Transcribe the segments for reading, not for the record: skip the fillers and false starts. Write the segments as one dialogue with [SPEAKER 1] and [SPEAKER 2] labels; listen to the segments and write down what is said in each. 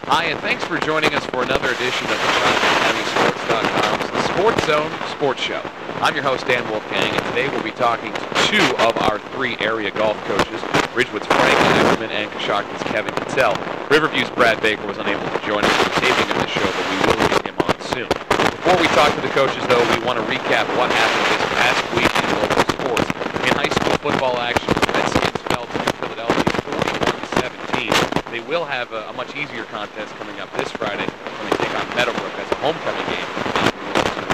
[SPEAKER 1] Hi, and thanks for joining us for another edition of the ChoctawCountySports.com's The Sports Zone Sports Show. I'm your host, Dan Wolfgang, and today we'll be talking to two of our three area golf coaches, Ridgewood's Frank Ackerman and Coshocton's Kevin Cattell. Riverview's Brad Baker was unable to join us for the taping of the show, but we will get him on soon. Before we talk to the coaches, though, we want to recap what happened this past week in local sports. In high school football action, the Redskins fell to Philadelphia 41-17. They will have a much easier contest coming up this Friday when they take on Meadowbrook as a homecoming game.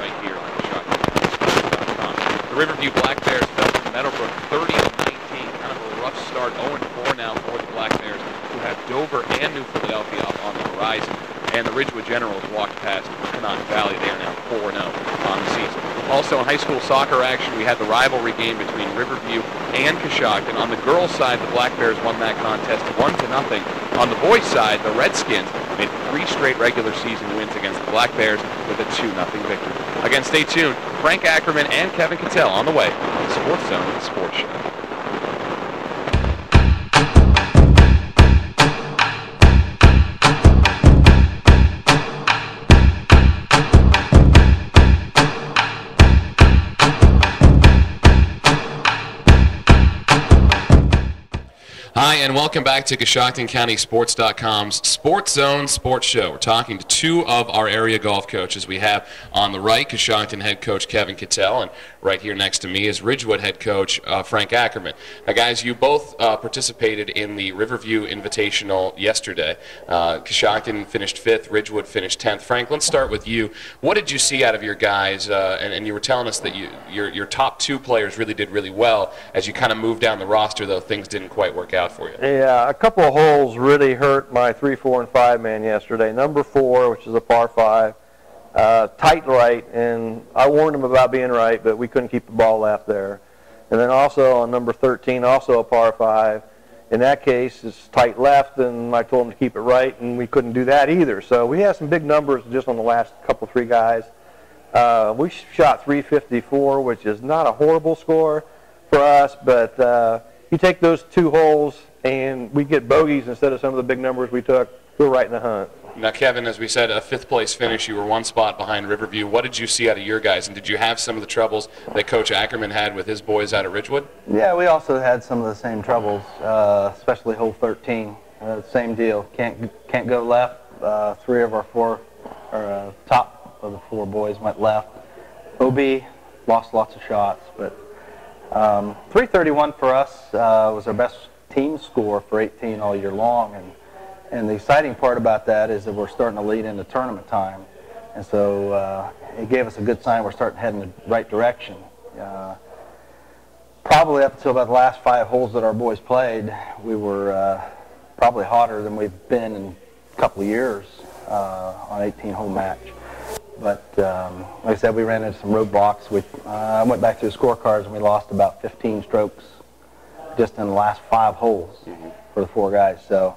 [SPEAKER 1] Right here on ChoctawCountySports.com. The Riverview Black Bears fell to Meadowbrook 30-19. Kind of a rough start, 0-4 now for the Black Bears, who have Dover and New Philadelphia up on the horizon. And the Ridgewood Generals walked past Canaan Valley. They are now 4-0 on the season. Also in high school soccer action, we had the rivalry game between Riverview and Coshocton. On the girls' side, the Black Bears won that contest 1-0. On the boys' side, the Redskins made 3 straight regular season wins against the Black Bears with a 2-0 victory. Again, stay tuned. Frank Ackerman and Kevin Cattell on the way on the Sports Zone Sports Show. Hi, and welcome back to CoshoctonCountySports.com's Sports Zone Sports Show. We're talking to two of our area golf coaches. We have on the right Coshocton head coach Kevin Cattell, and right here next to me is Ridgewood head coach Frank Ackerman. Now, guys, you both participated in the Riverview Invitational yesterday. Coshocton finished 5th, Ridgewood finished 10th. Frank, let's start with you. What did you see out of your guys? And you were telling us that your top 2 players really did really well. As you kind of moved down the roster, though, things didn't quite work out for you.
[SPEAKER 2] Yeah, a couple of holes really hurt my 3, 4, and 5 man yesterday. Number 4, which is a par 5, tight right, and I warned him about being right, but we couldn't keep the ball left there. And then also on number 13, also a par 5. In that case, it's tight left, and I told him to keep it right, and we couldn't do that either. So we had some big numbers just on the last couple, 3 guys. We shot 354, which is not a horrible score for us, but you take those 2 holes and we get bogeys instead of some of the big numbers we took, we're right in the hunt.
[SPEAKER 1] Now, Kevin, as we said, a 5th place finish. You were 1 spot behind Riverview. What did you see out of your guys, and did you have some of the troubles that Coach Ackerman had with his boys out at Ridgewood?
[SPEAKER 3] Yeah, we also had some of the same troubles, especially hole 13. Same deal. Can't go left. 3 of our 4, or top of the 4 boys went left. OB lost lots of shots, but 331 for us was our best team score for 18 all year long, and the exciting part about that is that we're starting to lead into tournament time, and so it gave us a good sign we're starting to head in the right direction. Probably up until about the last 5 holes that our boys played, we were probably hotter than we've been in a couple of years on an 18-hole match. But like I said, we ran into some roadblocks. I went back to the scorecards and we lost about 15 strokes just in the last 5 holes for the 4 guys. So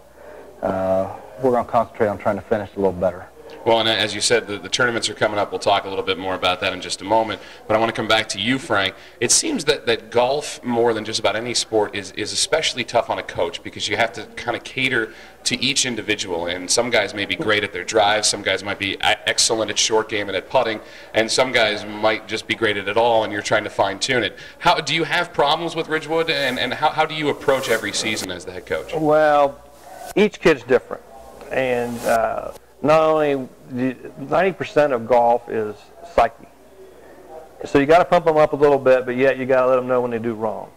[SPEAKER 3] we're going to concentrate on trying to finish a little better.
[SPEAKER 1] Well, and as you said, the tournaments are coming up. We'll talk a little bit more about that in just a moment. But I want to come back to you, Frank. It seems that golf, more than just about any sport, is especially tough on a coach because you have to kind of cater to each individual. And some guys may be great at their drives, some guys might be excellent at short game and at putting, and some guys might just be great at it all, and you're trying to fine-tune it. How do you have problems with Ridgewood, and how do you approach every season as the head coach?
[SPEAKER 2] Well, each kid's different, and not only 90% of golf is psyche. So you got to pump them up a little bit, but yet you got to let them know when they do wrong.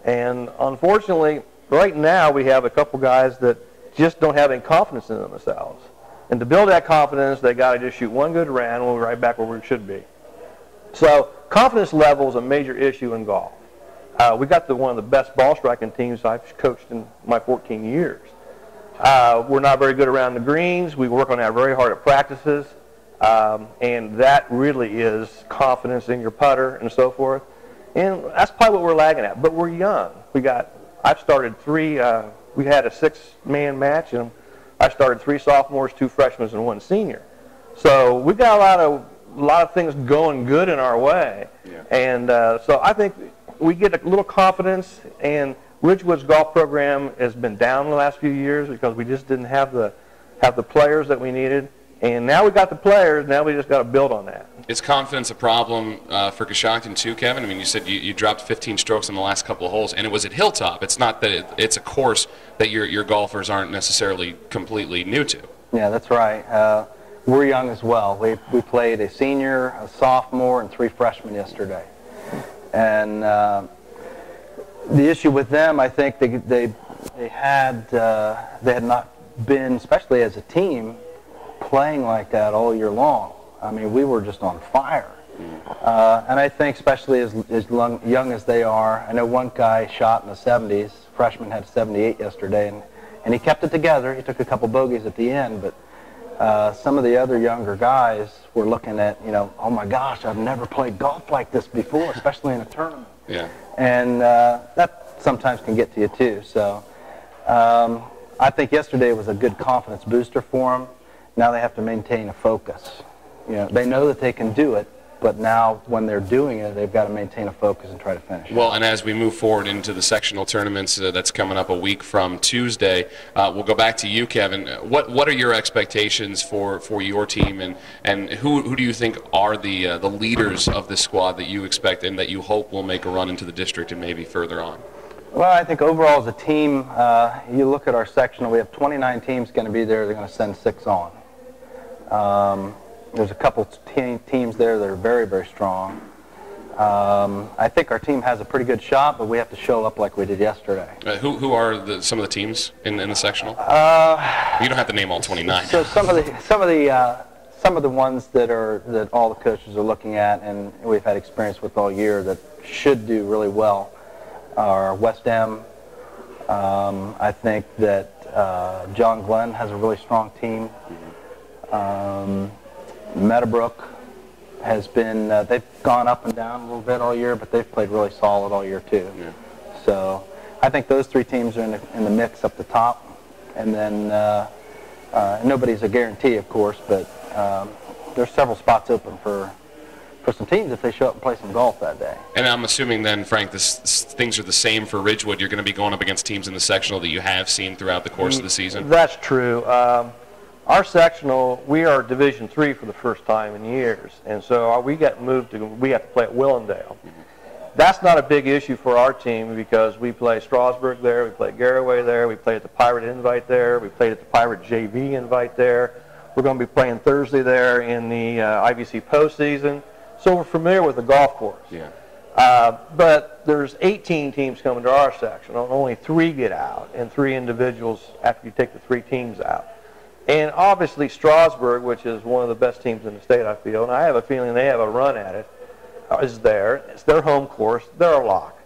[SPEAKER 2] And unfortunately, right now we have a couple guys that just don't have any confidence in themselves. And to build that confidence, they got to just shoot 1 good round and we're right back where we should be. So confidence level is a major issue in golf. We got one of the best ball striking teams I've coached in my 14 years. We're not very good around the greens. We work on that very hard at practices. And that really is confidence in your putter and so forth. And that's probably what we're lagging at. But we're young. I've started 3, we had a 6-man match, and I started 3 sophomores, 2 freshmen, and 1 senior. So we got a lot of things going good in our way. Yeah. And so I think we get a little confidence, and Ridgewood's golf program has been down the last few years because we just didn't have the have the players that we needed, and now we got the players. Now we just got to build on that.
[SPEAKER 1] Is confidence a problem for Coshocton too, Kevin? I mean, you said you dropped 15 strokes in the last couple of holes, and it was at Hilltop. It's not that it's a course that your golfers aren't necessarily completely new to.
[SPEAKER 3] Yeah, that's right. We're young as well. We played a senior, a sophomore, and 3 freshmen yesterday. And the issue with them, I think they had not been, especially as a team, playing like that all year long. I mean, we were just on fire. And I think especially as young as they are, I know one guy shot in the 70s, freshman had 78 yesterday, and he kept it together. He took a couple bogeys at the end, but some of the other younger guys were looking at, oh my gosh, I've never played golf like this before, especially in a tournament.
[SPEAKER 1] Yeah.
[SPEAKER 3] And that sometimes can get to you too. So I think yesterday was a good confidence booster for them. Now they have to maintain a focus. They know that they can do it, but now when they're doing it, they've got to maintain a focus and try to finish.
[SPEAKER 1] Well, and as we move forward into the sectional tournaments that's coming up a week from Tuesday, we'll go back to you, Kevin. What are your expectations for your team, and who do you think are the leaders of this squad that you expect and that you hope will make a run into the district and maybe further on?
[SPEAKER 3] Well, I think overall as a team, you look at our sectional, we have 29 teams going to be there. They're going to send 6 on. There's a couple teams there that are very, very strong. I think our team has a pretty good shot, but we have to show up like we did yesterday.
[SPEAKER 1] Who are some of the teams in the sectional? You don't have to name all 29.
[SPEAKER 3] So some of the ones that all the coaches are looking at, and we've had experience with all year, that should do really well, are West Em. I think that John Glenn has a really strong team. Meadowbrook has been, they've gone up and down a little bit all year, but they've played really solid all year too.
[SPEAKER 1] Yeah.
[SPEAKER 3] So I think those 3 teams are in the mix up the top. And then nobody's a guarantee, of course, but there's several spots open for some teams if they show up and play some golf that day.
[SPEAKER 1] And I'm assuming then, Frank, things are the same for Ridgewood. You're going to be going up against teams in the sectional that you have seen throughout the course of the season?
[SPEAKER 2] That's true. Our sectional, we are Division III for the first time in years, and so we have to play at Willendale. That's not a big issue for our team because we play Strasburg there, we play Garraway there, we play at the Pirate Invite there, we played at the Pirate JV Invite there. We're going to be playing Thursday there in the IVC postseason, so we're familiar with the golf course.
[SPEAKER 1] Yeah.
[SPEAKER 2] But there's 18 teams coming to our section, and only 3 get out, and 3 individuals after you take the 3 teams out. And obviously Strasburg, which is one of the best teams in the state, I feel, and I have a feeling they have a run at it, is there. It's their home course. They're a lock.